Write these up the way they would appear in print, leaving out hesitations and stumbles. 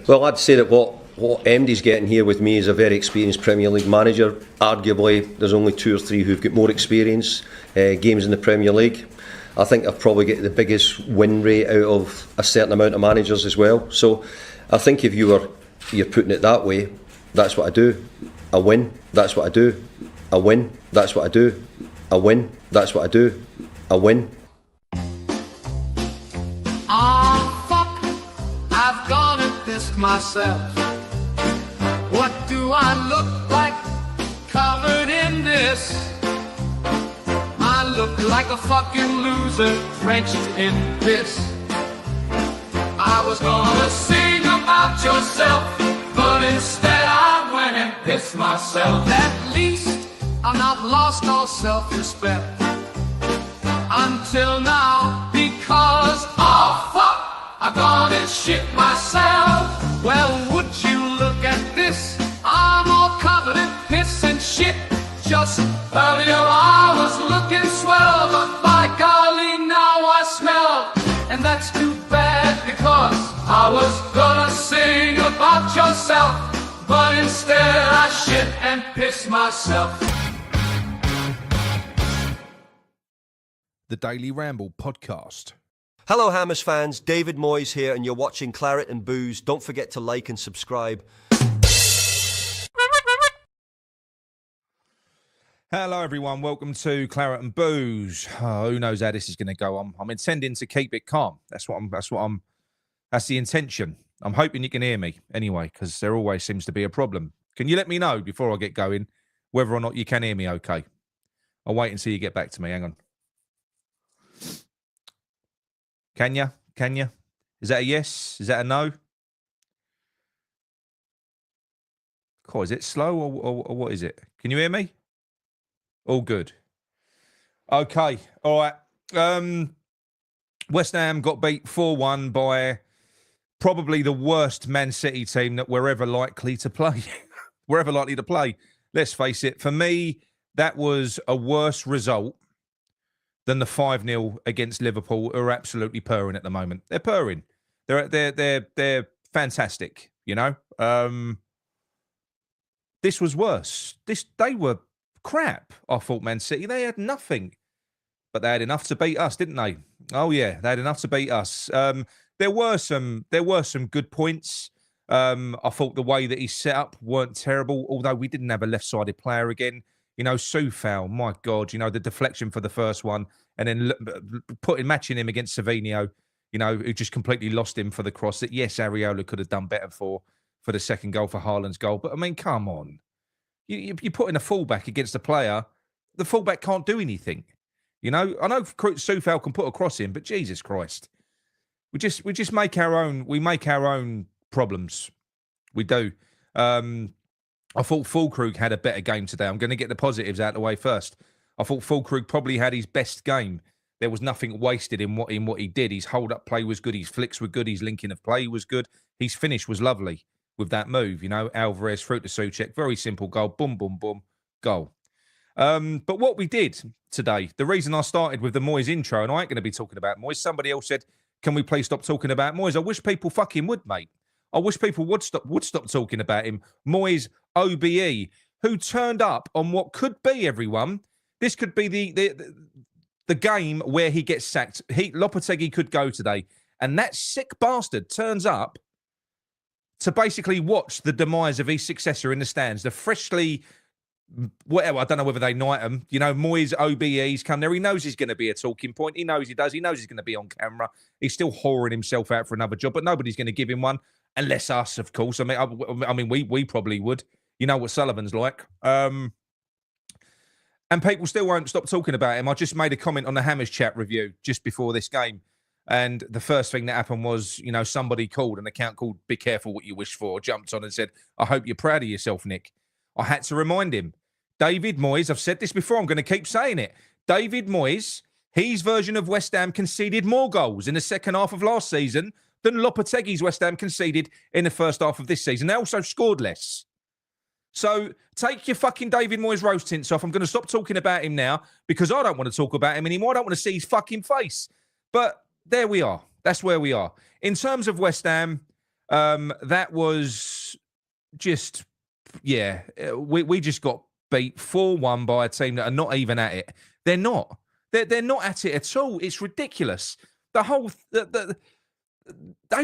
Well, I'd say that what MD's getting here with me is a very experienced Premier League manager. Arguably, there's only 2 or 3 who've got more experience, games in the Premier League. I think I've probably got the biggest win rate out of a certain amount of managers as well. So I think if you're putting it that way, that's what I do. I win. That's what I do. I win. That's what I do. I win. That's what I do. I win. I've gone and pissed myself. What do I look like covered in this? I look like a fucking loser drenched in piss. I was gonna sing about yourself, but instead I went and pissed myself. At least I've not lost all self-respect until now, because oh fuck, I've gone and shit myself. Well, would you look at this? I'm all covered in piss and shit. Just earlier I was looking swell, but by golly now I smell. And that's too bad, because I was gonna sing about yourself, but instead I shit and piss myself. The Daily Ramble podcast. Hello Hammers fans, David Moyes here, and you're watching Claret and Booze. Don't forget to like and subscribe. Hello everyone, welcome to Claret and Booze. Oh, who knows how this is going to go on? I'm intending to keep it calm. That's the intention. I'm hoping you can hear me anyway, because there always seems to be a problem. Can you let me know before I get going whether or not you can hear me okay? I'll wait until you get back to me. Hang on. Can you? Can you? Is that a yes? Is that a no? Cool. Is it slow or what is it? Can you hear me? All good. Okay. All right. West Ham got beat 4-1 by probably the worst Man City team that we're ever likely to play. We're ever likely to play. Let's face it. For me, that was a worse result than the 5-0 against Liverpool, who are absolutely purring at the moment. They're purring. They're fantastic, you know. This was worse. They were crap. I thought Man City, they had nothing, but they had enough to beat us, didn't they? Oh yeah, they had enough to beat us. There were some good points. I thought the way that he set up weren't terrible, although we didn't have a left-sided player again. You know, Soufal, my God, you know, the deflection for the first one, and then matching him against Savinho, you know, who just completely lost him for the cross that, yes, Areola could have done better for the second goal, for Haaland's goal. But, I mean, come on. You put in a fullback against a player, the fullback can't do anything. You know, I know Soufal can put a cross in, but Jesus Christ. We just make our own problems. We do. I thought Füllkrug had a better game today. I'm going to get the positives out of the way first. I thought Füllkrug probably had his best game. There was nothing wasted in what he did. His hold-up play was good. His flicks were good. His linking of play was good. His finish was lovely with that move. You know, Alvarez through to Souček. Very simple goal. Boom, boom, boom. Goal. But what we did today, the reason I started with the Moyes intro, and I ain't going to be talking about Moyes. Somebody else said, can we please stop talking about Moyes? I wish people fucking would, mate. I wish people would stop talking about him. Moyes, OBE, who turned up on what could be, everyone. This could be the game where he gets sacked. Lopetegui could go today. And that sick bastard turns up to basically watch the demise of his successor in the stands. The freshly, whatever, I don't know whether they knight him. You know, Moyes, OBE's come there. He knows he's going to be a talking point. He knows he does. He knows he's going to be on camera. He's still whoring himself out for another job, but nobody's going to give him one. Unless us, of course. I mean, we probably would. You know what Sullivan's like. And people still won't stop talking about him. I just made a comment on the Hammers chat review just before this game. And the first thing that happened was, you know, somebody called, an account called Be Careful What You Wish For, jumped on and said, I hope you're proud of yourself, Nick. I had to remind him. David Moyes, I've said this before, I'm going to keep saying it. David Moyes, his version of West Ham conceded more goals in the second half of last season than Lopetegui's West Ham conceded in the first half of this season. They also scored less. So take your fucking David Moyes roast tints off. I'm going to stop talking about him now because I don't want to talk about him anymore. I don't want to see his fucking face. But there we are. That's where we are. In terms of West Ham, That was just, yeah, we just got beat 4-1 by a team that are not even at it. They're not. They're not at it at all. It's ridiculous. They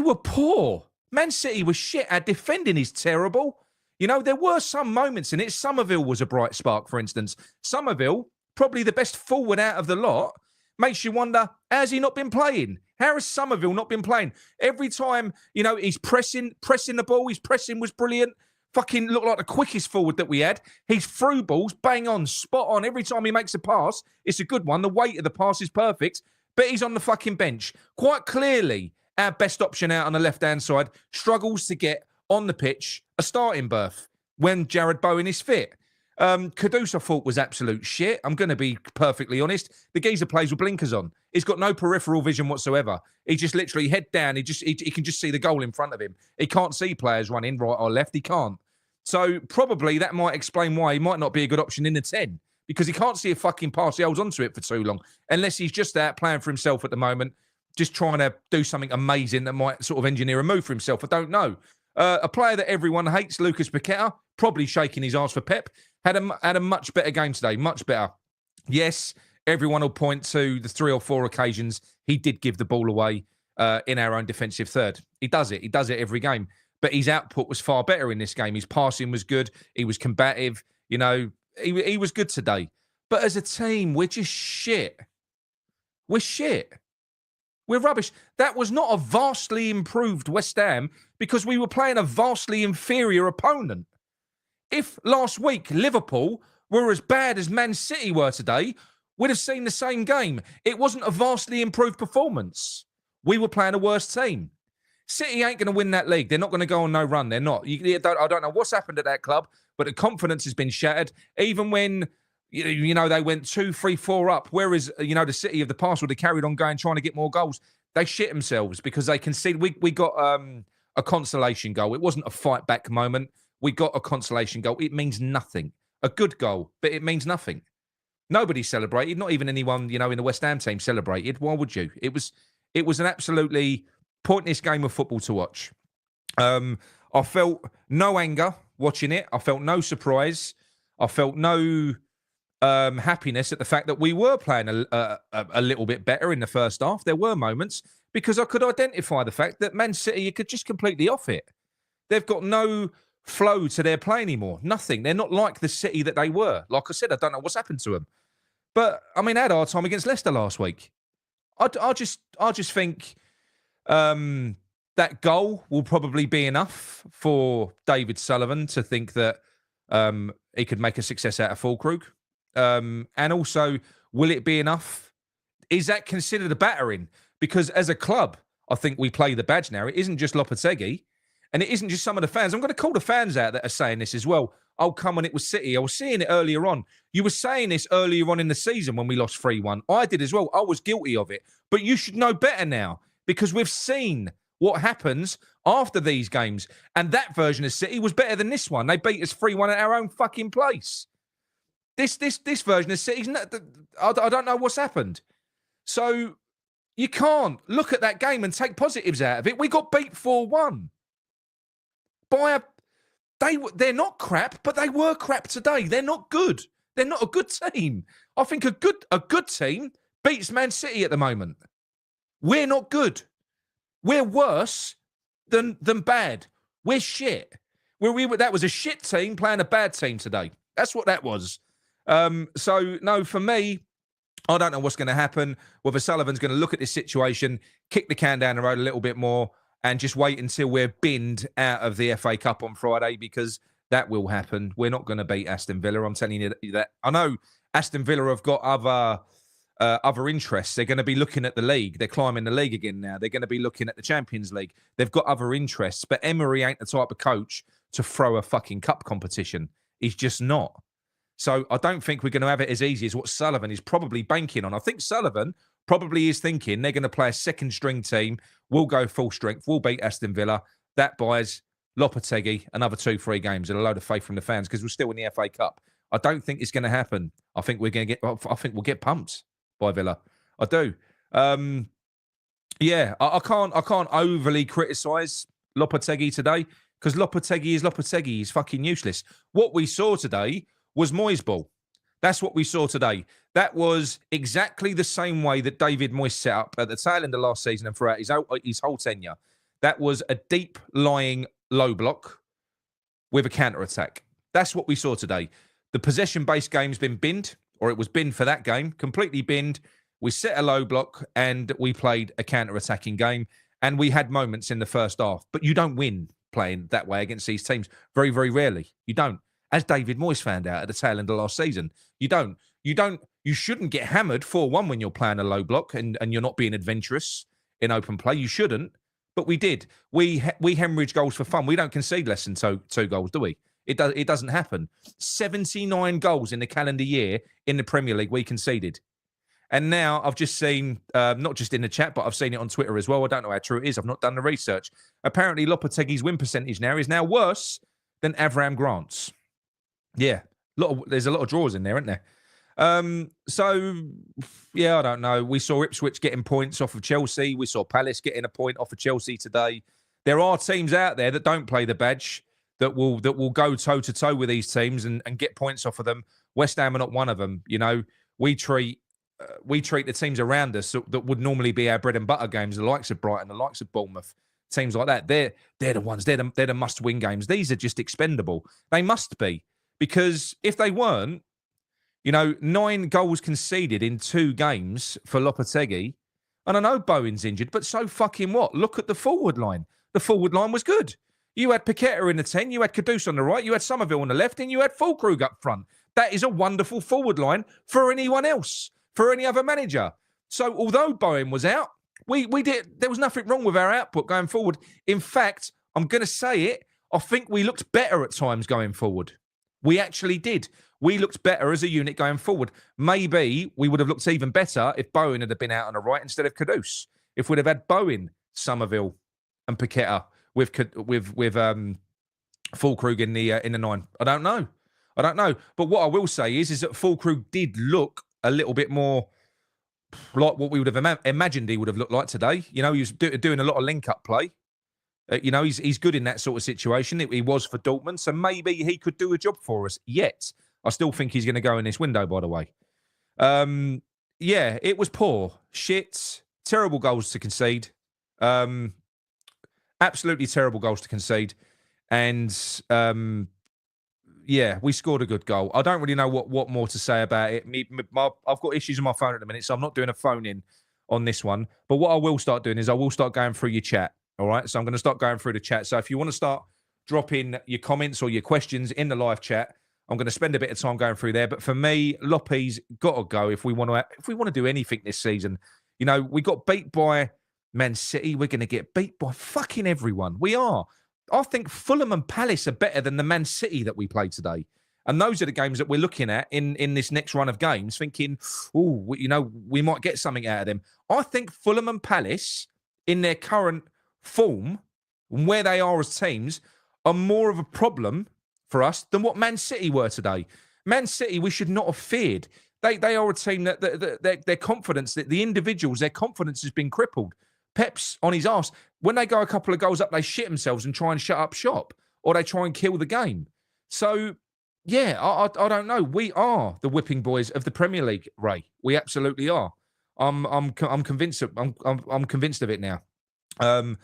were poor. Man City was shit. Our defending is terrible. You know, there were some moments in it. Somerville was a bright spark, for instance. Somerville, probably the best forward out of the lot, makes you wonder, has he not been playing? How has Somerville not been playing? Every time, you know, he's pressing the ball, his pressing was brilliant. Fucking looked like the quickest forward that we had. He's through balls, bang on, spot on. Every time he makes a pass, it's a good one. The weight of the pass is perfect, but he's on the fucking bench. Quite clearly, our best option out on the left-hand side struggles to get on the pitch a starting berth when Jared Bowen is fit. Kudus, I thought, was absolute shit. I'm going to be perfectly honest. The geezer plays with blinkers on. He's got no peripheral vision whatsoever. He just literally head down. He can just see the goal in front of him. He can't see players running right or left. He can't. So probably that might explain why he might not be a good option in the 10, because he can't see a fucking pass. He holds onto it for too long, unless he's just out playing for himself at the moment, just trying to do something amazing that might sort of engineer a move for himself. I don't know. A player that everyone hates, Lucas Paqueta, probably shaking his ass for Pep, had a much better game today, much better. Yes, everyone will point to the 3 or 4 occasions he did give the ball away in our own defensive third. He does it. He does it every game. But his output was far better in this game. His passing was good. He was combative. You know, he was good today. But as a team, we're just shit. We're shit. We're rubbish. That was not a vastly improved West Ham because we were playing a vastly inferior opponent. If last week Liverpool were as bad as Man City were today, we'd have seen the same game. It wasn't a vastly improved performance. We were playing a worse team. City ain't going to win that league. They're not going to go on no run. They're not. I don't know what's happened at that club, but the confidence has been shattered. Even when, you know, they went 2-3-4 up, whereas, you know, the City of the past would have carried on going, trying to get more goals. They shit themselves because they conceded. We got a consolation goal. It wasn't a fight back moment. We got a consolation goal. It means nothing. A good goal, but it means nothing. Nobody celebrated. Not even anyone, you know, in the West Ham team celebrated. Why would you? It was an absolutely pointless game of football to watch. I felt no anger watching it. I felt no surprise. I felt no happiness at the fact that we were playing a little bit better in the first half. There were moments because I could identify the fact that Man City could just completely off it. They've got no flow to their play anymore. Nothing. They're not like the City that they were. Like I said, I don't know what's happened to them. But I mean, I had our time against Leicester last week. I just think that goal will probably be enough for David Sullivan to think that he could make a success out of Fulkrug. And also, will it be enough? Is that considered a battering? Because as a club, I think we play the badge now. It isn't just Lopetegui, and it isn't just some of the fans. I'm going to call the fans out that are saying this as well. Oh, come on, it was City. I was seeing it earlier on. You were saying this earlier on in the season when we lost 3-1. I did as well. I was guilty of it. But you should know better now because we've seen what happens after these games. And that version of City was better than this one. They beat us 3-1 at our own fucking place. This version of City's not, I don't know what's happened. So you can't look at that game and take positives out of it. We got beat 4-1 by they're not crap, but they were crap today. They're not good. They're not a good team. I think a good team beats Man City at the moment. We're not good. We're worse than bad. We're shit. That was a shit team playing a bad team today. That's what that was. So, no, for me, I don't know what's going to happen. Whether Sullivan's going to look at this situation, kick the can down the road a little bit more, and just wait until we're binned out of the FA Cup on Friday, because that will happen. We're not going to beat Aston Villa. I'm telling you that. I know Aston Villa have got other interests. They're going to be looking at the league. They're climbing the league again now. They're going to be looking at the Champions League. They've got other interests. But Emery ain't the type of coach to throw a fucking cup competition. He's just not. So I don't think we're going to have it as easy as what Sullivan is probably banking on. I think Sullivan probably is thinking they're going to play a second-string team. We'll go full strength. We'll beat Aston Villa. That buys Lopetegui another 2-3 games and a load of faith from the fans because we're still in the FA Cup. I don't think it's going to happen. I think we'll get pumped by Villa. I do. I can't overly criticise Lopetegui today? Because Lopetegui is Lopetegui. He's fucking useless. What we saw today was Moyes' ball. That's what we saw today. That was exactly the same way that David Moyes set up at the tail end of last season and throughout his whole tenure. That was a deep lying low block with a counter-attack. That's what we saw today. The possession-based game's been binned, or it was binned for that game, completely binned. We set a low block and we played a counter-attacking game, and we had moments in the first half. But you don't win playing that way against these teams. Very, very rarely. You don't. As David Moyes found out at the tail end of last season, you don't. You shouldn't get hammered 4-1 when you're playing a low block and you're not being adventurous in open play. You shouldn't. But we did. We hemorrhage goals for fun. We don't concede less than two goals, do we? It doesn't happen. 79 goals in the calendar year in the Premier League we conceded. And now I've just seen, not just in the chat, but I've seen it on Twitter as well. I don't know how true it is. I've not done the research. Apparently, Lopetegui's win percentage is now worse than Avram Grant's. Yeah, there's a lot of draws in there, isn't there? So, yeah, I don't know. We saw Ipswich getting points off of Chelsea. We saw Palace getting a point off of Chelsea today. There are teams out there that don't play the badge that will go toe-to-toe with these teams and get points off of them. West Ham are not one of them. You know, we treat the teams around us that would normally be our bread and butter games, the likes of Brighton, the likes of Bournemouth, teams like that. They're the ones. They're the must-win games. These are just expendable. They must be, because if they weren't, 9 goals conceded in 2 games for Lopetegui. And I know Bowen's injured, but so fucking what? Look at the forward line. The forward line was good. You had Paqueta in the 10, you had Kudus on the right, you had Somerville on the left, and you had Fulkrug up front. That is a wonderful forward line for anyone else, for any other manager. So although Bowen was out, there was nothing wrong with our output going forward. In fact, I'm going to say it, I think we looked better at times going forward. We actually did. We looked better as a unit going forward. Maybe we would have looked even better if Bowen had been out on the right instead of Kudus. If we'd have had Bowen, Somerville, and Paqueta with Fulkrug in the 9. I don't know. But what I will say is that Fulkrug did look a little bit more like what we would have imagined he would have looked like today. He was doing a lot of link-up play. He's good in that sort of situation. He was for Dortmund, so maybe he could do a job for us. Yet, I still think he's going to go in this window, by the way. Yeah, it was poor. Shit. Terrible goals to concede. Absolutely terrible goals to concede. And, yeah, we scored a good goal. I don't really know what more to say about it. I've got issues on my phone at the minute, so I'm not doing a phone-in on this one. But what I will start doing is I will start going through your chat. All right, so I'm going to start going through the chat. So if you want to start dropping your comments or your questions in the live chat, I'm going to spend a bit of time going through there. But for me, Lope's got to go if we want to do anything this season. We got beat by Man City. We're going to get beat by fucking everyone. We are. I think Fulham and Palace are better than the Man City that we played today. And those are the games that we're looking at in this next run of games, thinking, we might get something out of them. I think Fulham and Palace, in their current form and where they are as teams, are more of a problem for us than what Man City were today. Man City, we should not have feared. They are a team that their confidence, the individuals, their confidence has been crippled. Pep's on his arse. When they go a couple of goals up, they shit themselves and try and shut up shop, or they try and kill the game. So, yeah, I don't know. We are the whipping boys of the Premier League, Ray. We absolutely are. I'm convinced. I'm convinced of it now. I'm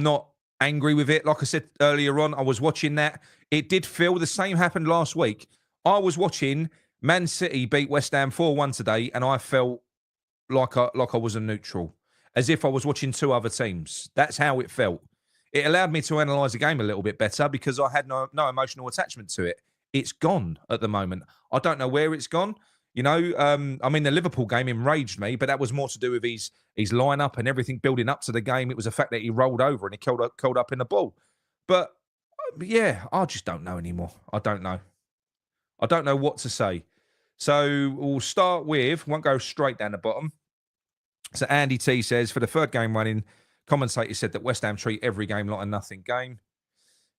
not angry with it. Like I said earlier on, I was watching that. It did feel the same happened last week. I was watching Man City beat West Ham 4-1 today, and I felt like I was a neutral, as if I was watching 2 other teams. That's how it felt. It allowed me to analyse the game a little bit better because I had no emotional attachment to it. It's gone at the moment. I don't know where it's gone. The Liverpool game enraged me, but that was more to do with his lineup and everything building up to the game. It was the fact that he rolled over and he curled up in the ball. But, yeah, I just don't know anymore. I don't know. I don't know what to say. So we'll start with, won't go straight down the bottom. So Andy T says, for the 3rd game running, commentators said that West Ham treat every game like a nothing game.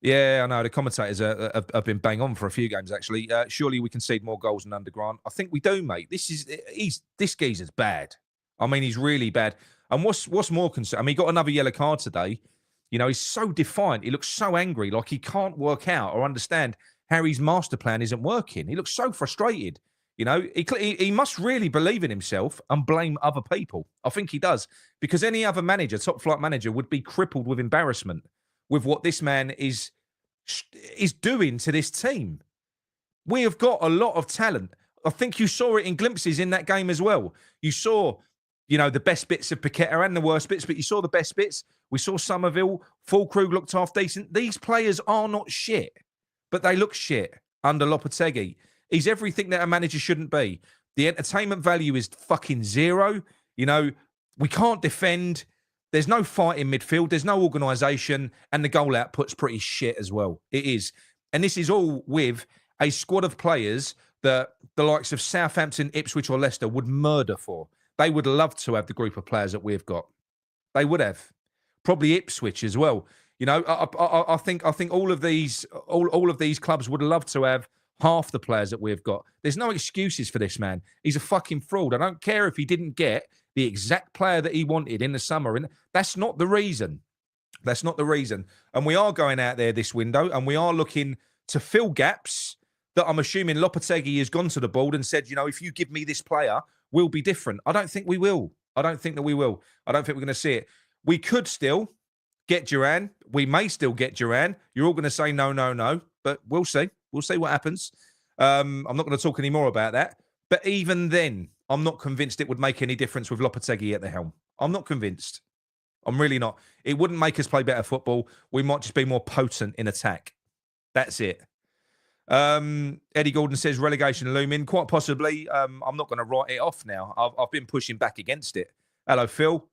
Yeah, I know. The commentators have been bang on for a few games, actually. Surely we concede more goals than under Grant. I think we do, mate. This geezer's bad. I mean, he's really bad. And what's more concerned? I mean, he got another yellow card today. You know, he's so defiant. He looks so angry, like he can't work out or understand how his master plan isn't working. He looks so frustrated. You know, he must really believe in himself and blame other people. I think he does, because any other manager, top flight manager, would be crippled with embarrassment with what this man is doing to this team. We have got a lot of talent. I think you saw it in glimpses in that game as well. You saw, you know, the best bits of Paqueta and the worst bits, but you saw the best bits. We saw Somerville. Fulkrug looked half decent. These players are not shit, but they look shit under Lopetegui. He's everything that a manager shouldn't be. The entertainment value is fucking zero. You know, we can't defend. There's no fight in midfield. There's no organisation. And the goal output's pretty shit as well. It is. And this is all with a squad of players that the likes of Southampton, Ipswich or Leicester would murder for. They would love to have the group of players that we've got. They would have. Probably Ipswich as well. You know, I think all of these clubs would love to have half the players that we've got. There's no excuses for this man. He's a fucking fraud. I don't care if he didn't get the exact player that he wanted in the summer. And that's not the reason. That's not the reason. And we are going out there this window and we are looking to fill gaps that I'm assuming Lopetegui has gone to the board and said, you know, if you give me this player, we'll be different. I don't think we will. I don't think that we will. I don't think we're going to see it. We could still get Duran. We may still get Duran. You're all going to say no, no, no, but we'll see. We'll see what happens. I'm not going to talk any more about that. But even then, I'm not convinced it would make any difference with Lopetegui at the helm. I'm not convinced. I'm really not. It wouldn't make us play better football. We might just be more potent in attack. That's it. Eddie Gordon says relegation looming. Quite possibly. I'm not going to write it off now. I've been pushing back against it. Hello, Phil.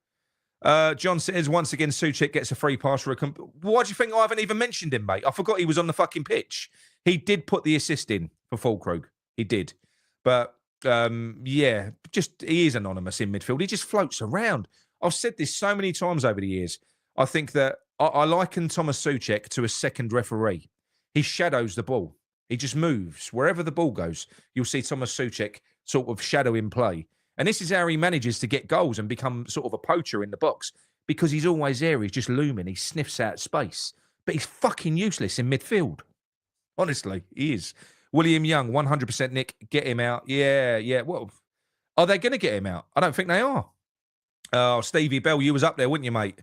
John says, once again, Souček gets a free pass for a... Why do you think I haven't even mentioned him, mate? I forgot he was on the fucking pitch. He did put the assist in for Fulkrug. He did. But, yeah, just he is anonymous in midfield. He just floats around. I've said this so many times over the years. I think that I liken Thomas Souček to a second referee. He shadows the ball. He just moves. Wherever the ball goes, you'll see Thomas Souček sort of shadow in play. And this is how he manages to get goals and become sort of a poacher in the box, because he's always there. He's just looming. He sniffs out space. But he's fucking useless in midfield. Honestly, he is. William Young, 100% Nick, get him out. Yeah. Well, are they going to get him out? I don't think they are. Oh, Stevie Bell, you was up there, wouldn't you, mate?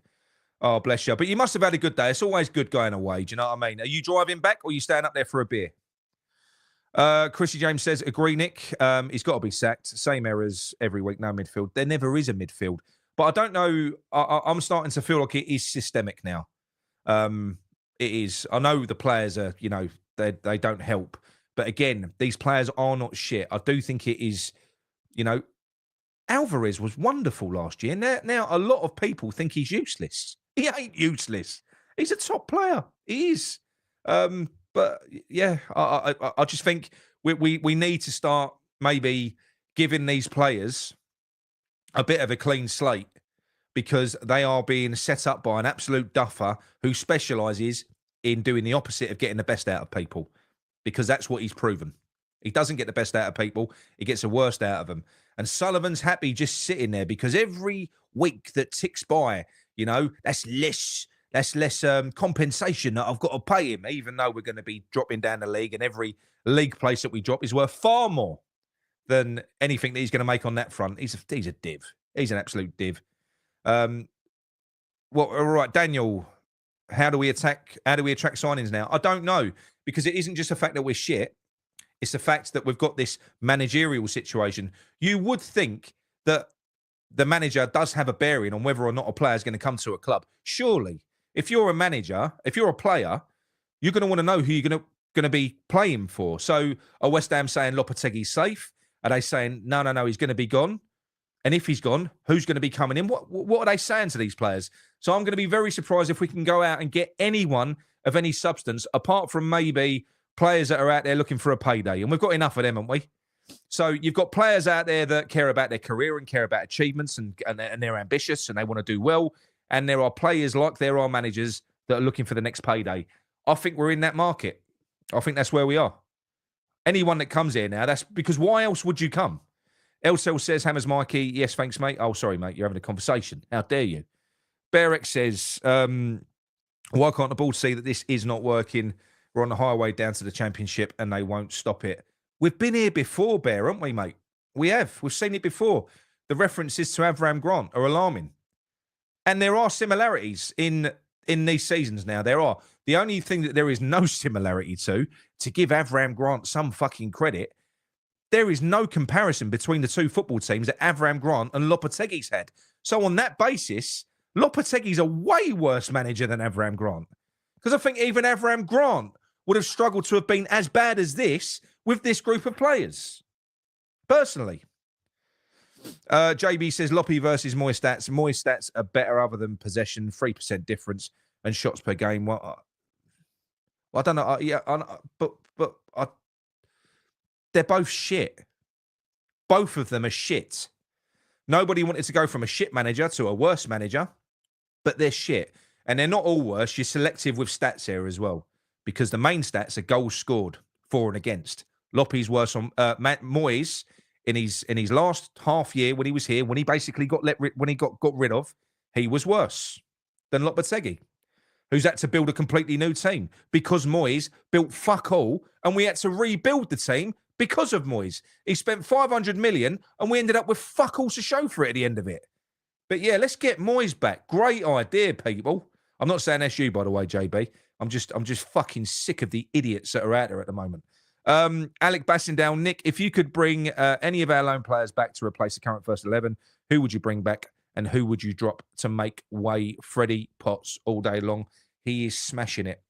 Oh, bless you. But you must have had a good day. It's always good going away. Do you know what I mean? Are you driving back or are you staying up there for a beer? Chrissy James says, agree, Nick. He's got to be sacked. Same errors every week, no midfield. There never is a midfield. But I don't know. I'm starting to feel like it is systemic now. It is. I know the players are, you know, they don't help. But again, these players are not shit. I do think it is, you know, Alvarez was wonderful last year. Now a lot of people think he's useless. He ain't useless. He's a top player. He is. But yeah, I just think we need to start maybe giving these players a bit of a clean slate, because they are being set up by an absolute duffer who specialises in doing the opposite of getting the best out of people, because that's what he's proven. He doesn't get the best out of people. He gets the worst out of them. And Sullivan's happy just sitting there, because every week that ticks by, you know, that's less compensation that I've got to pay him, even though we're going to be dropping down the league, and every league place that we drop is worth far more than anything that he's going to make on that front. He's a div. He's an absolute div. Well, all right, Daniel, how do we attract signings now? I don't know, because it isn't just the fact that we're shit. It's the fact that we've got this managerial situation. You would think that the manager does have a bearing on whether or not a player is going to come to a club. Surely, if you're a manager, if you're a player, you're going to want to know who you're going to be playing for. So are West Ham saying Lopetegui's safe? Are they saying, no, he's going to be gone? And if he's gone, who's going to be coming in? What are they saying to these players? So I'm going to be very surprised if we can go out and get anyone of any substance, apart from maybe players that are out there looking for a payday. And we've got enough of them, haven't we? So you've got players out there that care about their career and care about achievements, and they're ambitious and they want to do well. And there are players, like there are managers, that are looking for the next payday. I think we're in that market. I think that's where we are. Anyone that comes here now, that's because why else would you come? Elsel says, Hammers Mikey, yes, thanks, mate. Oh, sorry, mate, you're having a conversation. How dare you? Berek says, Why can't the board see that this is not working? We're on the highway down to the Championship and they won't stop it. We've been here before, Bear, haven't we, mate? We have. We've seen it before. The references to Avram Grant are alarming. And there are similarities in these seasons now. There are. The only thing that there is no similarity to give Avram Grant some fucking credit, there is no comparison between the two football teams that Avram Grant and Lopetegui's had. So on that basis, Lopetegui's a way worse manager than Avram Grant. Because I think even Avram Grant would have struggled to have been as bad as this with this group of players. Personally. JB says Loppy versus Moy stats. Moy stats are better other than possession, 3% difference and shots per game. Well, I don't know. They're both shit. Both of them are shit. Nobody wanted to go from a shit manager to a worse manager, but they're shit. And they're not all worse. You're selective with stats here as well, because the main stats are goals scored, for and against. Loppy's worse on Moyes in his last half year when he was here, when he basically got rid of, he was worse than Lopetegui, who's had to build a completely new team because Moyes built fuck all, and we had to rebuild the team because of Moyes. He spent 500 million and we ended up with fuck all to show for it at the end of it. But yeah, let's get Moyes back. Great idea, people. I'm not saying that's you, by the way, JB. I'm just fucking sick of the idiots that are out there at the moment. Alec Bassendale, Nick, if you could bring any of our loan players back to replace the current first 11, who would you bring back and who would you drop to make way? Freddie Potts all day long. He is smashing it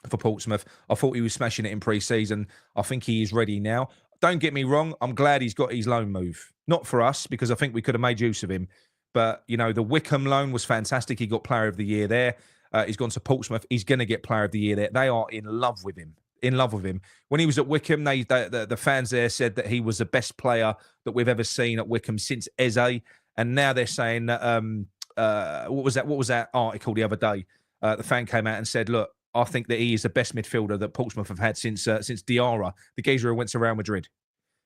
for Portsmouth. I thought he was smashing it in pre-season. I think he is ready now. Don't get me wrong. I'm glad he's got his loan move. Not for us, because I think we could have made use of him. But, you know, the Wickham loan was fantastic. He got Player of the Year there. He's gone to Portsmouth. He's going to get Player of the Year there. They are in love with him. In love with him. When he was at Wickham, the fans there said that he was the best player that we've ever seen at Wickham since Eze. And now they're saying that, what was that article the other day? The fan came out and said, look, I think that he is the best midfielder that Portsmouth have had since Diarra, the geezer who went to Real Madrid.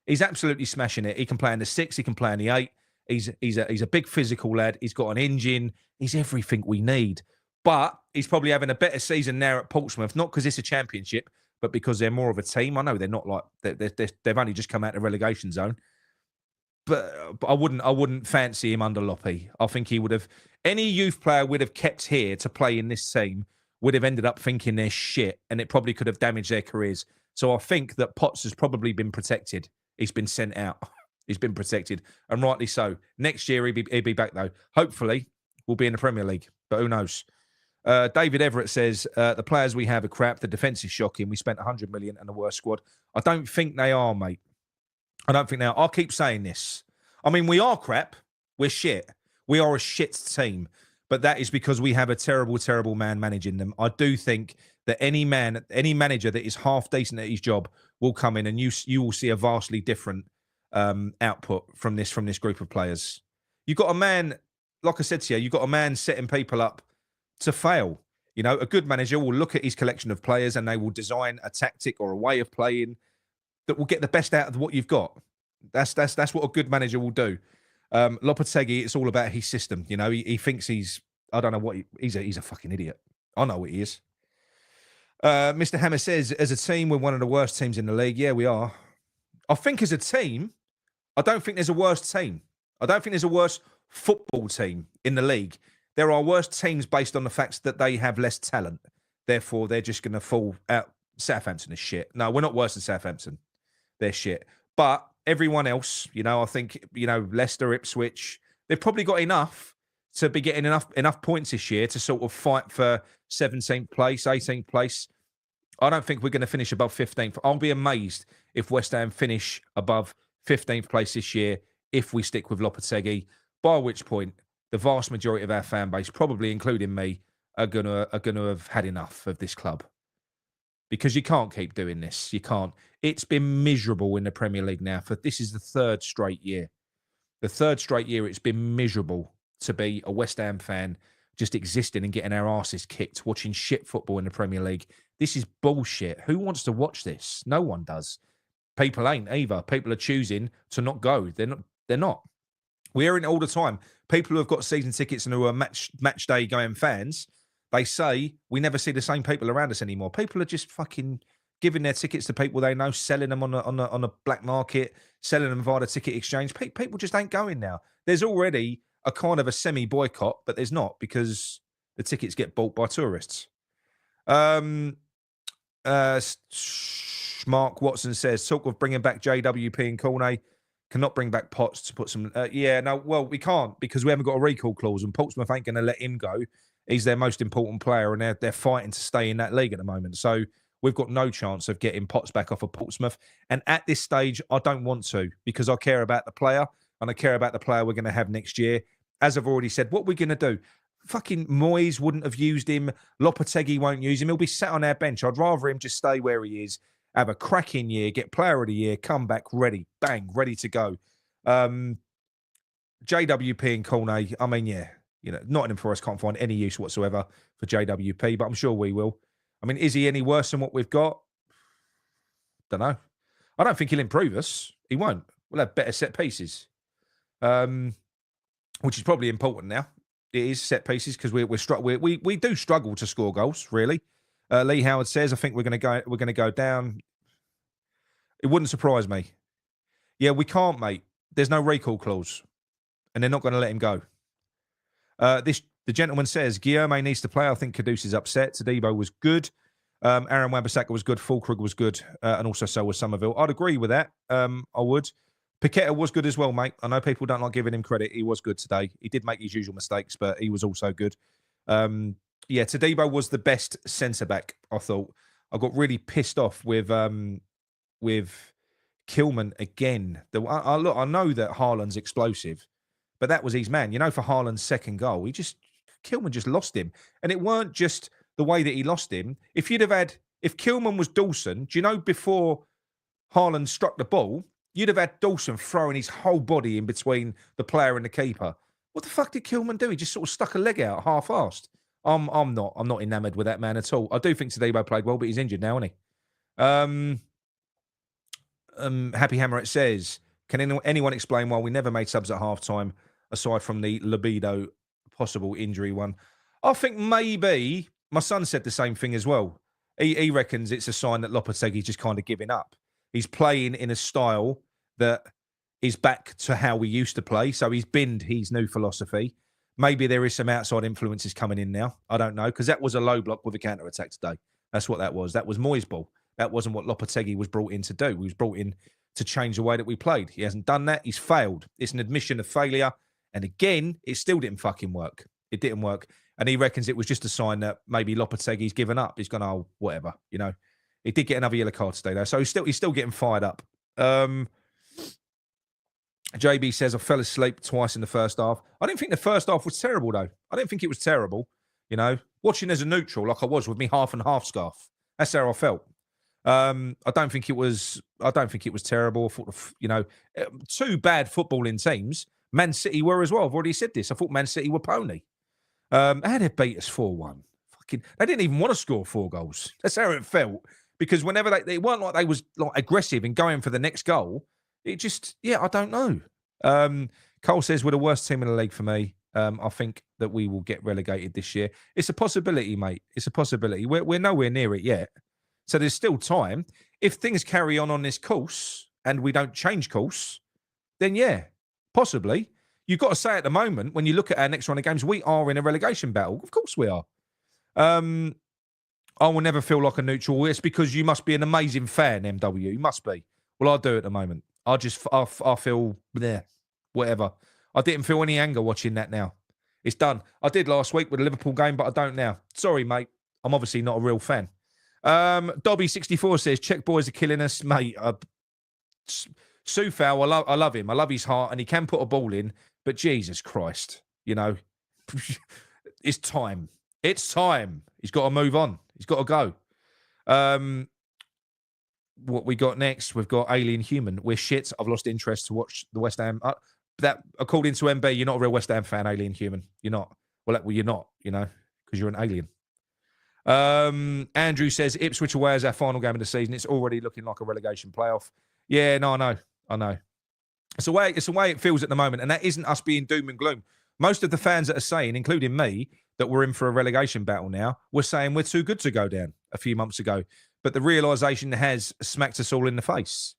He's absolutely smashing it. He can play in the 6, he can play in the 8. He's a big physical lad. He's got an engine. He's everything we need. But he's probably having a better season now at Portsmouth, not because it's a championship, but because they're more of a team. I know they're not like they've only just come out of the relegation zone. But I wouldn't fancy him under Loppy. I think he would have, any youth player would have kept here to play in this team would have ended up thinking they're shit, and it probably could have damaged their careers. So I think that Potts has probably been protected. He's been sent out. He's been protected, and rightly so. Next year, he'll be back, though. Hopefully, we'll be in the Premier League, but who knows? David Everett says, the players we have are crap. The defence is shocking. We spent 100 million and a worse squad. I don't think they are, mate. I don't think they are. I'll keep saying this. I mean, we are crap. We're shit. We are a shit team, but that is because we have a terrible, terrible man managing them. I do think that any manager that is half decent at his job will come in, and you will see a vastly different output from this group of players. You've got a man, like I said to you, you've got a man setting people up to fail. You know, a good manager will look at his collection of players and they will design a tactic or a way of playing that will get the best out of what you've got. That's what a good manager will do. Lopetegui, it's all about his system. You know, he thinks he's, I don't know what, he's a fucking idiot. I know what he is. Mr. Hammer says, as a team, we're one of the worst teams in the league. Yeah, we are. I think as a team, I don't think there's a worse team. I don't think there's a worse football team in the league. There are worse teams based on the fact that they have less talent. Therefore, they're just going to fall out. Southampton is shit. No, we're not worse than Southampton. They're shit. But everyone else, you know, I think, you know, Leicester, Ipswich, they've probably got enough to be getting enough points this year to sort of fight for 17th place, 18th place. I don't think we're going to finish above 15th. I'll be amazed if West Ham finish above 15th place this year if we stick with Lopetegui, by which point the vast majority of our fan base, probably including me, are gonna have had enough of this club. Because you can't keep doing this. You can't. It's been miserable in the Premier League now. This is the third straight year. The third straight year it's been miserable to be a West Ham fan, just existing and getting our asses kicked, watching shit football in the Premier League. This is bullshit. Who wants to watch this? No one does. People ain't either. People are choosing to not go. They're not. We hear it all the time. People who have got season tickets and who are match day going fans, They say we never see the same people around us anymore. People are just fucking giving their tickets to people they know, selling them on the black market, selling them via the ticket exchange. People just ain't going now. There's already a kind of a semi boycott, but there's not because the tickets get bought by tourists. Mark Watson says, talk of bringing back JWP and Cornet, cannot bring back Potts to put some... well, we can't because we haven't got a recall clause and Portsmouth ain't going to let him go. He's their most important player and they're fighting to stay in that league at the moment. So we've got no chance of getting Potts back off of Portsmouth. And at this stage, I don't want to because I care about the player and I care about the player we're going to have next year. As I've already said, what we're going to do... Fucking Moyes wouldn't have used him. Lopetegui won't use him. He'll be sat on our bench. I'd rather him just stay where he is, have a cracking year, get player of the year, come back ready, bang, ready to go. JWP and Cornet, I mean, yeah, Nottingham Forest can't find any use whatsoever for JWP, but I'm sure we will. I mean, is he any worse than what we've got? Don't know. I don't think he'll improve us. He won't. We'll have better set pieces, which is probably important now. It is set pieces because we do struggle to score goals. Really, Lee Howard says I think we're going to go down. It wouldn't surprise me. Yeah, we can't, mate. There's no recall clause, and they're not going to let him go. The gentleman says Guillaume needs to play. I think Kudus is upset. Tadibo was good. Aaron Wan-Bissaka was good. Fulkrug was good, and also so was Somerville. I'd agree with that. I would. Paqueta was good as well, mate. I know people don't like giving him credit. He was good today. He did make his usual mistakes, but he was also good. Tadibo was the best centre-back, I thought. I got really pissed off with Kilman again. I know that Haaland's explosive, but that was his man. For Haaland's second goal, Kilman just lost him. And it weren't just the way that he lost him. If Kilman was Dawson, do you know before Haaland struck the ball, you'd have had Dawson throwing his whole body in between the player and the keeper. What the fuck did Kilman do? He just sort of stuck a leg out half-assed. I'm not enamoured with that man at all. I do think Tadibo played well, but he's injured now, isn't he? Happy Hammer, it says, can anyone explain why we never made subs at half-time, aside from the libido possible injury one? I think maybe, my son said the same thing as well. He reckons it's a sign that Lopetegui's just kind of giving up. He's playing in a style that is back to how we used to play. So he's binned his new philosophy. Maybe there is some outside influences coming in now. I don't know, because that was a low block with a counter-attack today. That's what that was. That was Moyes' ball. That wasn't what Lopetegui was brought in to do. He was brought in to change the way that we played. He hasn't done that. He's failed. It's an admission of failure. And again, it still didn't fucking work. It didn't work. And he reckons it was just a sign that maybe Lopetegui's given up. He's gone, oh, whatever, He did get another yellow card today, though, so he's still getting fired up. JB says, I fell asleep twice in the first half. I didn't think the first half was terrible, though. I didn't think it was terrible, Watching as a neutral, like I was with me half and half scarf. That's how I felt. I don't think it was terrible. I thought, two bad footballing teams. Man City were as well. I've already said this. I thought Man City were pony. How they beat us 4-1. They didn't even want to score 4 goals. That's how it felt. Because whenever they weren't like they was like aggressive in going for the next goal, it just, I don't know. Cole says we're the worst team in the league for me. I think that we will get relegated this year. It's a possibility, mate. It's a possibility. We're nowhere near it yet. So there's still time. If things carry on this course and we don't change course, then yeah, possibly. You've got to say at the moment, when you look at our next round of games, we are in a relegation battle. Of course we are. I will never feel like a neutral. It's because you must be an amazing fan, MW. You must be. Well, I do at the moment. I feel there, whatever. I didn't feel any anger watching that now. It's done. I did last week with the Liverpool game, but I don't now. Sorry, mate. I'm obviously not a real fan. Dobby64 says, Czech boys are killing us. Mate, Sufal, I love him. I love his heart, and he can put a ball in, but Jesus Christ, it's time. It's time. He's got to move on. He's got to go. What we got next? We've got Alien Human. We're shit. I've lost interest to watch the West Ham. That, according to MB, you're not a real West Ham fan, Alien Human. You're not. Well, you're not, because you're an alien. Andrew says, Ipswich away is our final game of the season. It's already looking like a relegation playoff. Yeah, no, I know. It's the way it feels at the moment, and that isn't us being doom and gloom. Most of the fans that are saying, including me, that we're in for a relegation battle now were saying we're too good to go down a few months ago. But the realisation has smacked us all in the face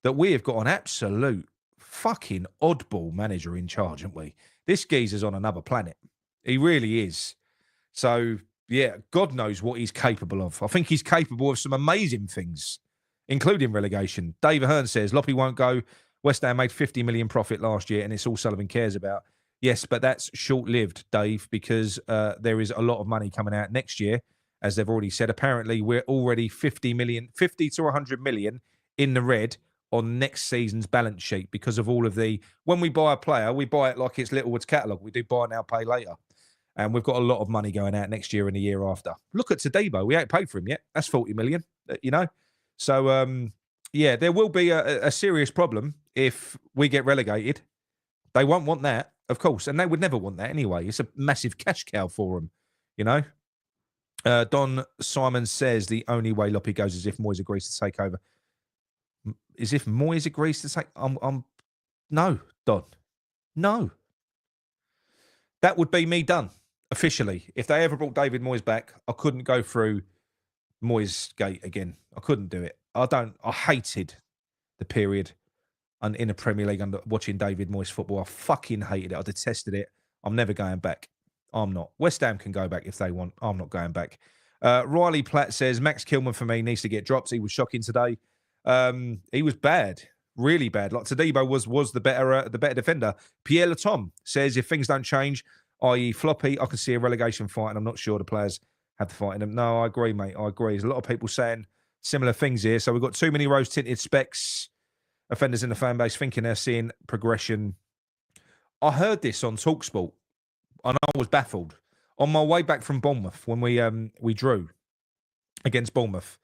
that we have got an absolute fucking oddball manager in charge, haven't we? This geezer's on another planet. He really is. So, yeah, God knows what he's capable of. I think he's capable of some amazing things, including relegation. Dave Ahern says, Loppy won't go. West Ham made 50 million profit last year, and it's all Sullivan cares about. Yes, but that's short-lived, Dave, because there is a lot of money coming out next year, as they've already said. Apparently, we're already 50 to 100 million in the red on next season's balance sheet because of all of when we buy a player, we buy it like it's Littlewood's catalogue. We do buy now, pay later. And we've got a lot of money going out next year and the year after. Look at Tadebo. We ain't paid for him yet. That's 40 million, you know. So, yeah, there will be a serious problem if we get relegated. They won't want that, of course. And they would never want that anyway. It's a massive cash cow for them, you know. Don Simon says the only way Loppy goes is if Moyes agrees to take over. Is if Moyes agrees to take... No, Don. No. That would be me done, officially. If they ever brought David Moyes back, I couldn't go through Moyes Gate again. I couldn't do it. I hated the period in the Premier League under watching David Moyes football. I fucking hated it. I detested it. I'm never going back. I'm not. West Ham can go back if they want. I'm not going back. Riley Platt says, Max Kilman for me needs to get dropped. He was shocking today. He was bad. Really bad. Like Tadebo was the better defender. Pierre Latom says, if things don't change, i.e. floppy, I can see a relegation fight, and I'm not sure the players have the fight in them. No, I agree, mate. I agree. There's a lot of people saying similar things here. So we've got too many rose-tinted specs, offenders in the fan base thinking they're seeing progression. I heard this on TalkSport, and I was baffled. On my way back from Bournemouth, when we drew against Bournemouth,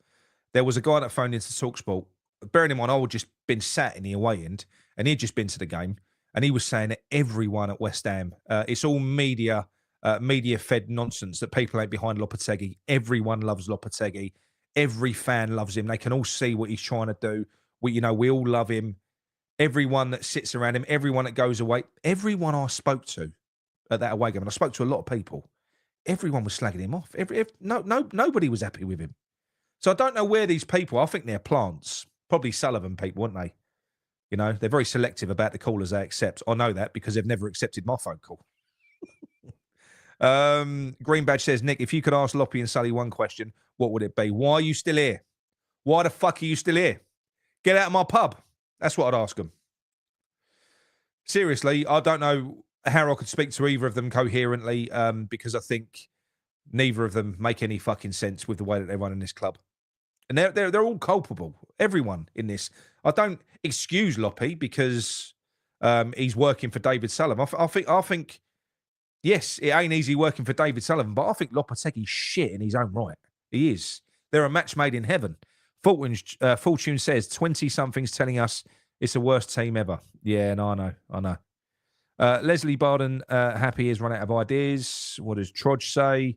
there was a guy that phoned into TalkSport. Bearing in mind, I had just been sat in the away end, and he'd just been to the game, and he was saying that everyone at West Ham, it's all media-fed nonsense that people ain't behind Lopetegui. Everyone loves Lopetegui. Every fan loves him. They can all see what he's trying to do. We all love him. Everyone that sits around him, everyone that goes away, everyone I spoke to at that away game, and I spoke to a lot of people, everyone was slagging him off. Nobody was happy with him. So I don't know where these people, I think they're plants. Probably Sullivan people, wouldn't they? You know, they're very selective about the callers they accept. I know that because they've never accepted my phone call. Green Badge says, Nick, if you could ask Loppy and Sully one question, what would it be? Why are you still here? Why the fuck are you still here? Get out of my pub. That's what I'd ask them. Seriously, I don't know how I could speak to either of them coherently because I think neither of them make any fucking sense with the way that they're running this club. And they're all culpable. Everyone in this. I don't excuse Loppy because he's working for David Sullivan. I think, yes, it ain't easy working for David Sullivan, but I think Lopetegui's shit in his own right. He is. They're a match made in heaven. Fortune says 20-somethings telling us it's the worst team ever. Yeah, no, I know. Leslie Barden, happy has run out of ideas. What does Trodge say?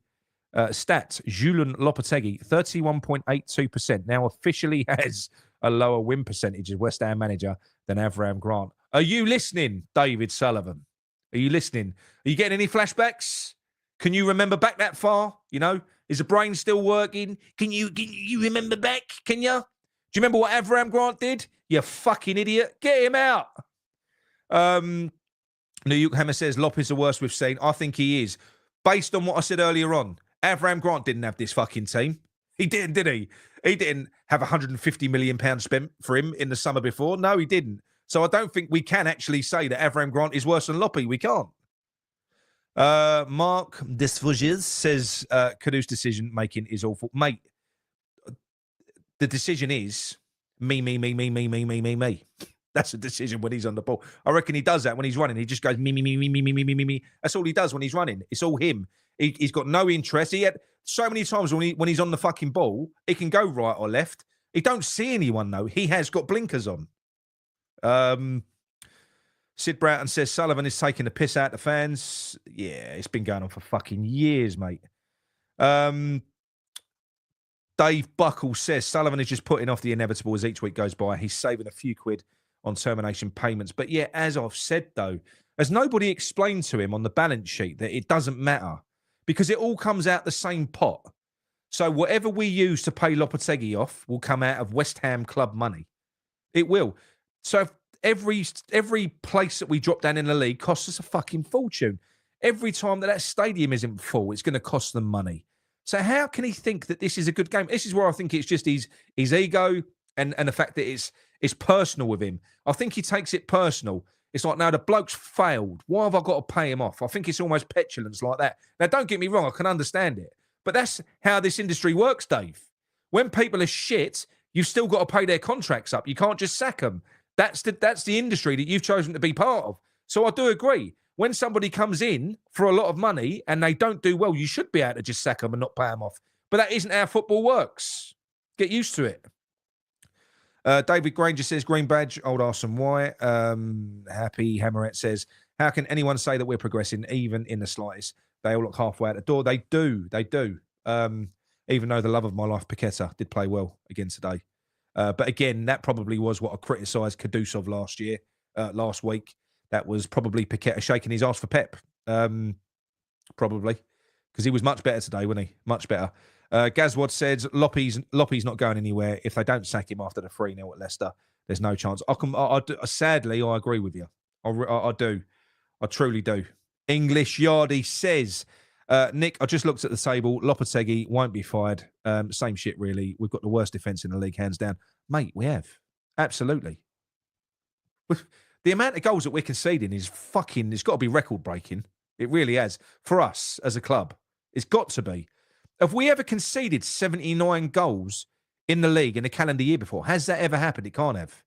Stats, Julian Lopetegui, 31.82%, now officially has a lower win percentage as West Ham manager than Avram Grant. Are you listening, David Sullivan? Are you listening? Are you getting any flashbacks? Can you remember back that far? You know, is the brain still working? Can you remember back? Can you? Do you remember what Avram Grant did? You fucking idiot. Get him out. New York Hammer says, Lop is the worst we've seen. I think he is. Based on what I said earlier on, Avram Grant didn't have this fucking team. He didn't, did he? He didn't have £150 million spent for him in the summer before. No, he didn't. So I don't think we can actually say that Avram Grant is worse than Loppy. We can't. Mark Desfoges says, Kadew's decision-making is awful. Mate, the decision is me. That's a decision when he's on the ball. I reckon he does that when he's running. He just goes me. That's all he does when he's running. It's all him. He's got no interest. He had so many times when he's on the fucking ball, he can go right or left. He don't see anyone though. He has got blinkers on. Sid Broughton says Sullivan is taking the piss out the fans. Yeah, it's been going on for fucking years, mate. Dave Buckle says Sullivan is just putting off the inevitable as each week goes by. He's saving a few quid on termination payments. But yeah, as I've said though, has nobody explained to him on the balance sheet that it doesn't matter? because it all comes out the same pot. So whatever we use to pay Lopetegui off will come out of West Ham club money. It will. So every place that we drop down in the league costs us a fucking fortune. Every time that stadium isn't full, it's going to cost them money. So how can he think that this is a good game? This is where I think it's just his ego and the fact that it's personal with him. I think he takes it personal. It's like, now the bloke's failed. Why have I got to pay him off? I think it's almost petulance like that. Now, don't get me wrong, I can understand it. But that's how this industry works, Dave. When people are shit, you've still got to pay their contracts up. You can't just sack them. That's the industry that you've chosen to be part of. So I do agree. When somebody comes in for a lot of money and they don't do well, you should be able to just sack them and not pay them off. But that isn't how football works. Get used to it. David Granger says, green badge, old Arson White. Happy Hammerette says, how can anyone say that we're progressing, even in the slightest? They all look halfway out the door. They do. Even though the love of my life, Paqueta, did play well again today. But again, that probably was what I criticised Kudus of last week. That was probably Paqueta shaking his ass for Pep. Probably. Because he was much better today, wasn't he? Much better. Gazwad says, Loppy's not going anywhere. If they don't sack him after the 3-0 at Leicester, there's no chance. Sadly, I agree with you. I do. I truly do. English Yardy says, Nick, I just looked at the table. Lopetegui won't be fired. Same shit, really. We've got the worst defence in the league, hands down. Mate, we have. Absolutely. The amount of goals that we're conceding is fucking, it's got to be record-breaking. It really has. For us, as a club. It's got to be. Have we ever conceded 79 goals in the league in a calendar year before? Has that ever happened? It can't have.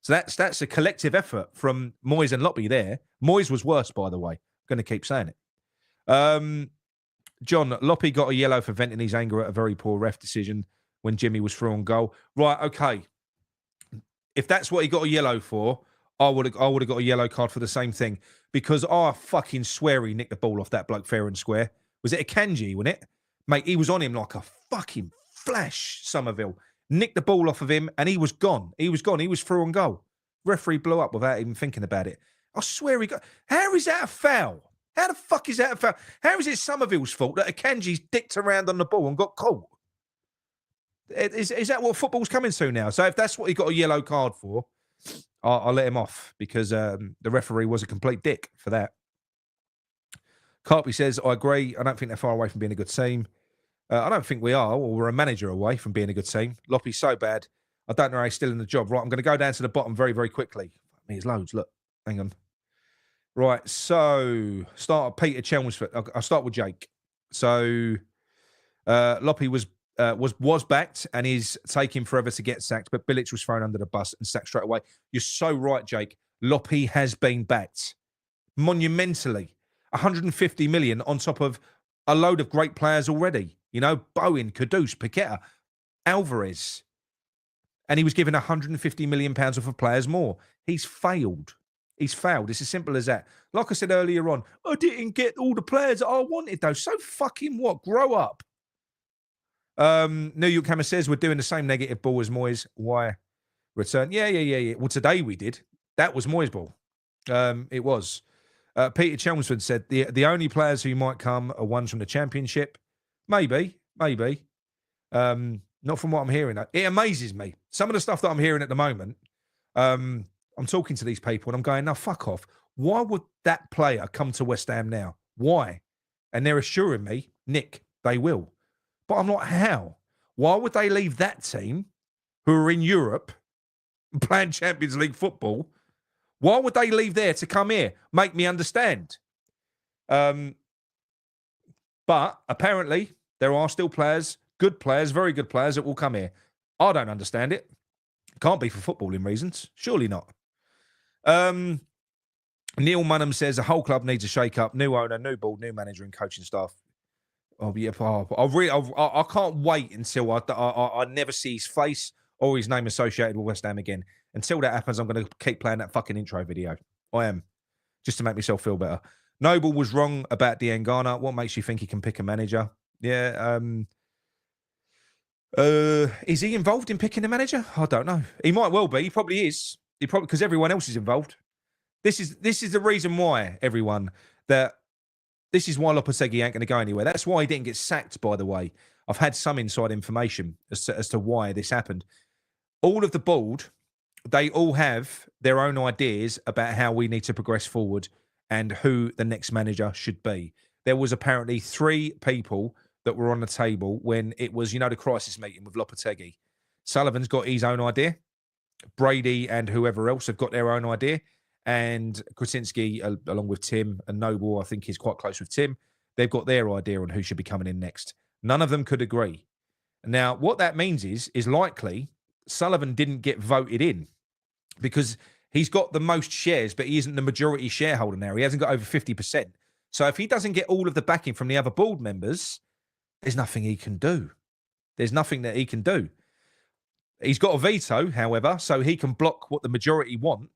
So that's a collective effort from Moyes and Loppy there. Moyes was worse, by the way. I'm going to keep saying it. John, Loppy got a yellow for venting his anger at a very poor ref decision when Jimmy was through on goal. Right, okay. If that's what he got a yellow for, I would have got a yellow card for the same thing, because I fucking swear he nicked the ball off that bloke fair and square. Was it a Kanji, wasn't it? Mate, he was on him like a fucking flash, Somerville. Nicked the ball off of him and he was gone. He was gone. He was through on goal. Referee blew up without even thinking about it. I swear he got... How is that a foul? How the fuck is that a foul? How is it Somerville's fault that Akanji's dicked around on the ball and got caught? Is that what football's coming to now? So if that's what he got a yellow card for, I'll let him off, because the referee was a complete dick for that. Carpy says, I agree. I don't think they're far away from being a good team. I don't think we are, or we're a manager away from being a good team. Loppy's so bad. I don't know how he's still in the job. Right, I'm going to go down to the bottom very, very quickly. There's loads. Look, hang on. Right, so start Peter Chelmsford. I'll start with Jake. So Loppy was backed and is taking forever to get sacked, but Bilic was thrown under the bus and sacked straight away. You're so right, Jake. Loppy has been backed monumentally. 150 million on top of a load of great players already. You know, Bowen, Kudus, Paqueta, Alvarez. And he was given 150 million pounds worth of players more. He's failed. He's failed. It's as simple as that. Like I said earlier on, I didn't get all the players that I wanted, though. So fucking what? Grow up. New York Hammer says we're doing the same negative ball as Moyes. Why return? Yeah. Well, today we did. That was Moyes' ball. It was. Peter Chelmsford said the only players who might come are ones from the Championship. Maybe. Not from what I'm hearing. It amazes me. Some of the stuff that I'm hearing at the moment, I'm talking to these people and I'm going, no, fuck off. Why would that player come to West Ham now? Why? And they're assuring me, Nick, they will. But I'm like, how? Why would they leave that team who are in Europe playing Champions League football? Why would they leave there to come here? Make me understand. But apparently there are still players, good players, very good players that will come here. I don't understand it. Can't be for footballing reasons. Surely not. Neil Munham says the whole club needs a shake-up. New owner, new board, new manager and coaching staff. I can't wait until I never see his face or his name associated with West Ham again. Until that happens, I'm going to keep playing that fucking intro video. I am. Just to make myself feel better. Noble was wrong about Diangana. What makes you think he can pick a manager? Yeah. Is he involved in picking a manager? I don't know. He might well be. He probably is. Because 'cause everyone else is involved. This is the reason why, everyone, that This is why Lopetegui ain't going to go anywhere. That's why he didn't get sacked, by the way. I've had some inside information as to why this happened. All of the board, they all have their own ideas about how we need to progress forward and who the next manager should be. There was apparently 3 people that were on the table when it was, the crisis meeting with Lopetegui. Sullivan's got his own idea. Brady and whoever else have got their own idea. And Krasinski, along with Tim and Noble, I think he's quite close with Tim. They've got their idea on who should be coming in next. None of them could agree. Now, what that means is likely Sullivan didn't get voted in because he's got the most shares, but he isn't the majority shareholder now. He hasn't got over 50%. So if he doesn't get all of the backing from the other board members, there's nothing he can do. There's nothing that he can do. He's got a veto, however, so he can block what the majority want.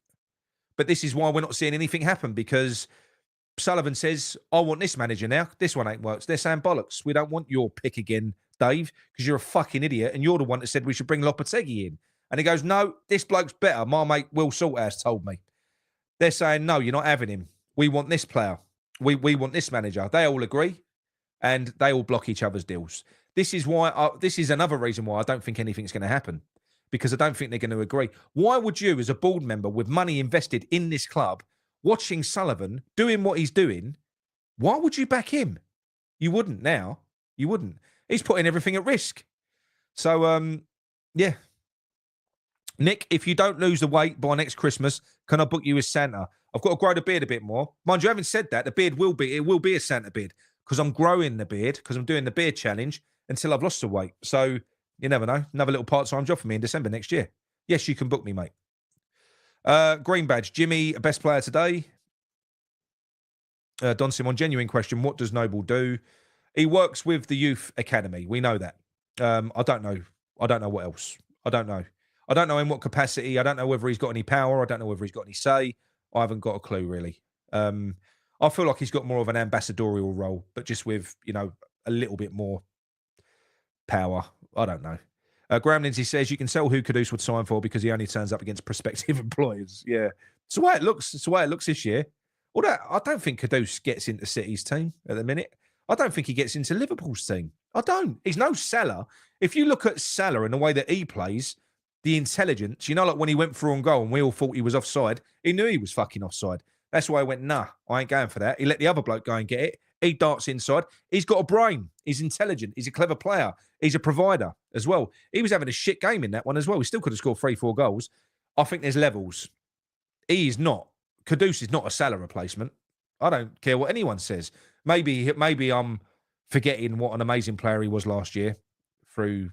But this is why we're not seeing anything happen, because Sullivan says, I want this manager now. This one ain't works. They're saying bollocks. We don't want your pick again, Dave, because you're a fucking idiot and you're the one that said we should bring Lopetegui in. And he goes, no, this bloke's better. My mate Will Salthouse told me. They're saying, no, you're not having him. We want this player. We want this manager. They all agree and they all block each other's deals. This is why. This is another reason why I don't think anything's going to happen, because I don't think they're going to agree. Why would you, as a board member with money invested in this club, watching Sullivan doing what he's doing, why would you back him? You wouldn't now. You wouldn't. He's putting everything at risk. So, yeah. Nick, if you don't lose the weight by next Christmas, can I book you as Santa? I've got to grow the beard a bit more. Mind you, I haven't said that. The beard will be a Santa beard, because I'm growing the beard, because I'm doing the beard challenge until I've lost the weight. So you never know. Another little part-time job for me in December next year. Yes, you can book me, mate. Green Badge. Jimmy, best player today. Don Simon, genuine question. What does Noble do? He works with the youth academy. We know that. I don't know. I don't know what else. I don't know. I don't know in what capacity. I don't know whether he's got any power. I don't know whether he's got any say. I haven't got a clue, really. I feel like he's got more of an ambassadorial role, but just with, a little bit more power. I don't know. Graham Lindsay says you can tell who Kudus would sign for because he only turns up against prospective employers. Yeah. It's the way it looks. It's the way it looks this year. Although I don't think Kudus gets into City's team at the minute. I don't think he gets into Liverpool's team. I don't. He's no Salah. If you look at Salah and the way that he plays, the intelligence, like when he went through on goal and we all thought he was offside, he knew he was fucking offside. That's why I went, nah, I ain't going for that. He let the other bloke go and get it. He darts inside. He's got a brain. He's intelligent. He's a clever player. He's a provider as well. He was having a shit game in that one as well. He still could have scored 3-4 goals. I think there's levels. He is not. Kudus is not a Salah replacement. I don't care what anyone says. Maybe I'm forgetting what an amazing player he was last year through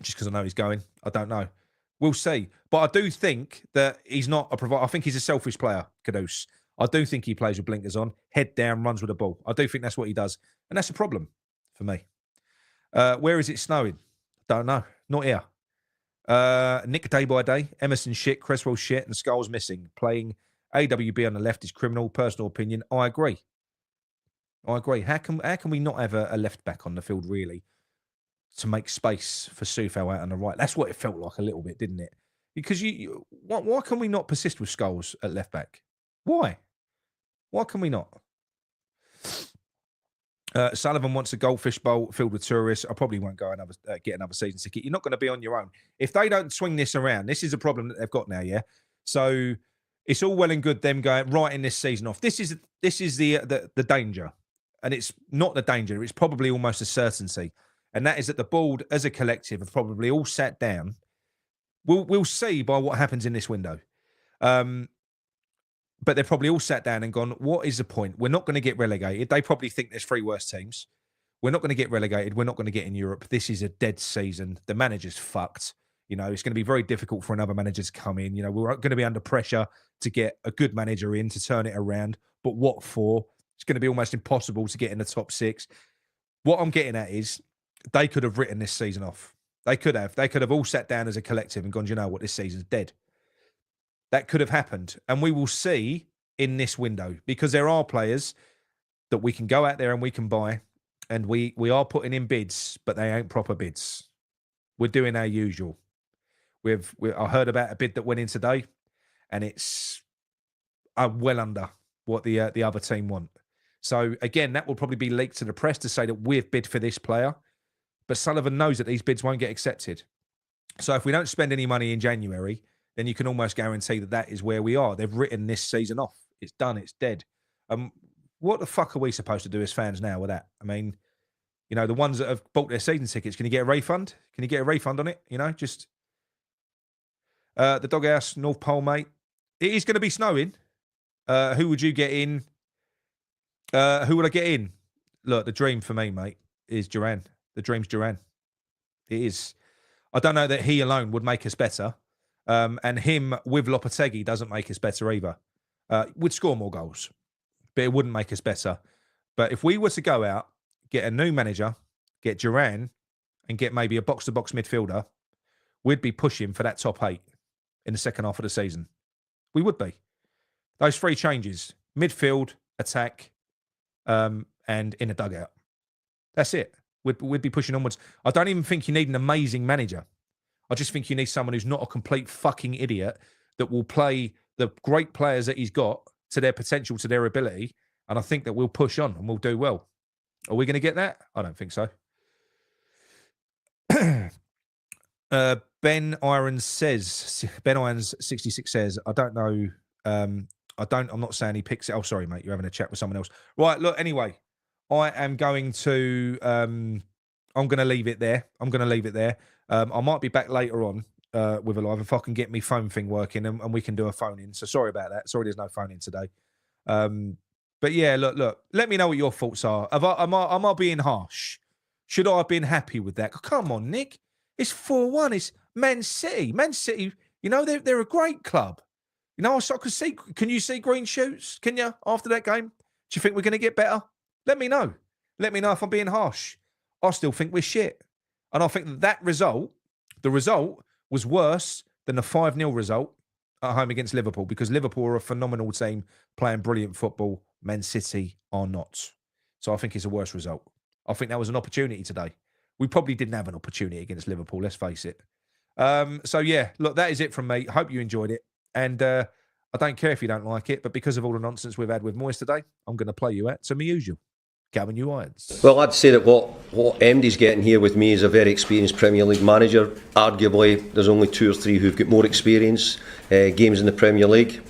just because I know he's going. I don't know. We'll see. But I do think that he's not a provider. I think he's a selfish player, Kudus. I do think he plays with blinkers on, head down, runs with the ball. I do think that's what he does. And that's a problem for me. Where is it snowing? Don't know. Not here. Nick day by day. Emerson shit, Cresswell shit, and Skulls missing. Playing AWB on the left is criminal. Personal opinion. I agree. How can we not have a left back on the field, really, to make space for Sufal out on the right? That's what it felt like a little bit, didn't it? Because why can we not persist with Skulls at left back? Why? Why can we not? Sullivan wants a goldfish bowl filled with tourists. I probably won't go get another season ticket. You're not going to be on your own. If they don't swing this around, this is a problem that they've got now, yeah? So it's all well and good them going, writing this season off. This is the danger. And it's not the danger. It's probably almost a certainty. And that is that the board, as a collective, have probably all sat down. We'll see by what happens in this window. But they've probably all sat down and gone, what is the point? We're not going to get relegated. They probably think there's 3 worse teams. We're not going to get relegated. We're not going to get in Europe. This is a dead season. The manager's fucked. It's going to be very difficult for another manager to come in. We're going to be under pressure to get a good manager in to turn it around. But what for? It's going to be almost impossible to get in the top 6. What I'm getting at is they could have written this season off. They could have. They could have all sat down as a collective and gone, you know what, this season's dead. That could have happened. And we will see in this window, because there are players that we can go out there and we can buy, and we are putting in bids, but they ain't proper bids. We're doing our usual. I heard about a bid that went in today, and it's well under what the other team want. So again, that will probably be leaked to the press to say that we've bid for this player. But Sullivan knows that these bids won't get accepted. So if we don't spend any money in January, then you can almost guarantee that that is where we are. They've written this season off. It's done. It's dead. What the fuck are we supposed to do as fans now with that? I mean, you know, the ones that have bought their season tickets, can you get a refund? Can you get a refund on it? You know, just the Doghouse, North Pole, mate. It is going to be snowing. Who would you get in? Who would I get in? Look, the dream for me, mate, is Duran. The dream's Duran. It is. I don't know that he alone would make us better. And him with Lopetegui doesn't make us better either. Would score more goals, but it wouldn't make us better. But if we were to go out, get a new manager, get Duran, and get maybe a box-to-box midfielder, we'd be pushing for that top 8 in the second half of the season. We would be. Those 3 changes, midfield, attack, and in a dugout. That's it. We'd be pushing onwards. I don't even think you need an amazing manager. I just think you need someone who's not a complete fucking idiot that will play the great players that he's got to their potential, to their ability. And I think that we'll push on and we'll do well. Are we going to get that? I don't think so. Ben Irons 66 says, I don't know. I'm not saying he picks it. Oh, sorry, mate. You're having a chat with someone else. Right. Look, anyway, I am going to, I'm going to leave it there. I might be back later on with a live if I can get my phone thing working and we can do a phone in. So sorry about that. Sorry, there's no phone in today. But yeah, look. Let me know what your thoughts are. Am I being harsh? Should I have been happy with that? Come on, Nick. It's 4-1. It's Man City. Man City, you know, they're a great club. You know, I could see. Can you see green shoots? Can you after that game? Do you think we're going to get better? Let me know. Let me know if I'm being harsh. I still think we're shit. And I think that result, the result was worse than the 5-0 result at home against Liverpool, because Liverpool are a phenomenal team playing brilliant football. Man City are not. So I think it's a worse result. I think that was an opportunity today. We probably didn't have an opportunity against Liverpool, let's face it. So yeah, look, that is it from me. Hope you enjoyed it. And I don't care if you don't like it, but because of all the nonsense we've had with Moyes today, I'm going to play you out to my usual. Gavin, you irons. Well, I'd say that what MD's getting here with me is a very experienced Premier League manager. Arguably, there's only 2 or 3 who've got more experience, games in the Premier League.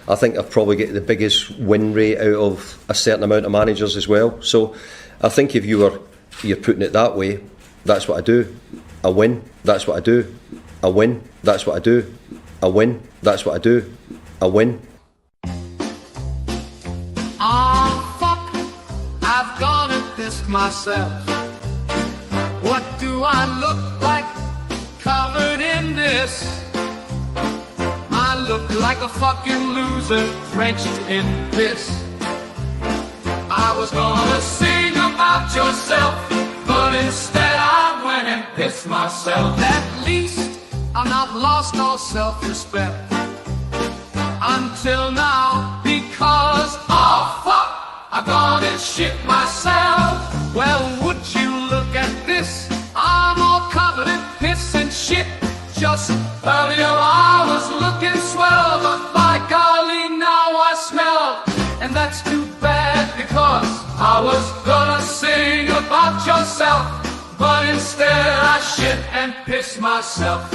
I think I've probably got the biggest win rate out of a certain amount of managers as well. So I think if you're putting it that way, that's what I do. I win, that's what I do. I win, that's what I do. I win, that's what I do. I win. I've gone at this myself. What do I look like covered in this? I look like a fucking loser drenched in piss. I was gonna sing about yourself, but instead I went and pissed myself. At least I'm not lost all self-respect until now, because oh fuck, I've gone and shit myself. Well, would you look at this? I'm all covered in piss and shit. Just earlier I was looking swell, but by golly now I smell. And that's too bad, because I was gonna sing about yourself, but instead I shit and piss myself.